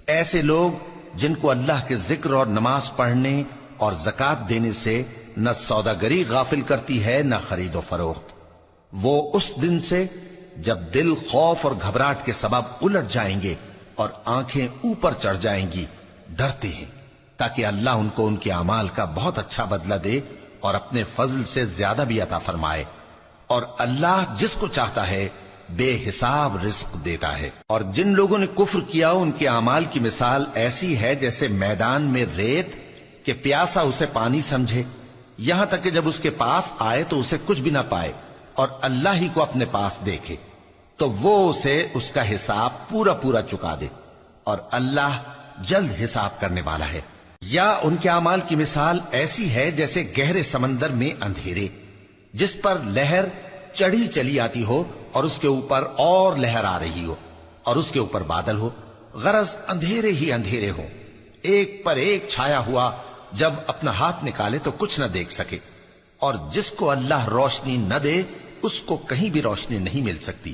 ایسے لوگ جن کو اللہ کے ذکر اور نماز پڑھنے اور زکوٰۃ دینے سے نہ سوداگری غافل کرتی ہے نہ خرید و فروخت، وہ اس دن سے جب دل خوف اور گھبراہٹ کے سبب الٹ جائیں گے اور آنکھیں اوپر چڑھ جائیں گی ڈرتے ہیں، تاکہ اللہ ان کو ان کے اعمال کا بہت اچھا بدلہ دے اور اپنے فضل سے زیادہ بھی عطا فرمائے، اور اللہ جس کو چاہتا ہے بے حساب رزق دیتا ہے۔ اور جن لوگوں نے کفر کیا ان کے اعمال کی مثال ایسی ہے جیسے میدان میں ریت کہ پیاسا اسے پانی سمجھے، یہاں تک کہ جب اس کے پاس آئے تو اسے کچھ بھی نہ پائے اور اللہ ہی کو اپنے پاس دیکھے تو وہ اسے اس کا حساب پورا پورا چکا دے، اور اللہ جلد حساب کرنے والا ہے۔ یا ان کے اعمال کی مثال ایسی ہے جیسے گہرے سمندر میں اندھیرے جس پر لہر چڑھی چلی آتی ہو اور اس کے اوپر اور لہر آ رہی ہو اور اس کے اوپر بادل ہو، غرض اندھیرے ہی اندھیرے ہوں، ایک پر ایک چھایا ہوا، جب اپنا ہاتھ نکالے تو کچھ نہ دیکھ سکے، اور جس کو اللہ روشنی نہ دے اس کو کہیں بھی روشنی نہیں مل سکتی۔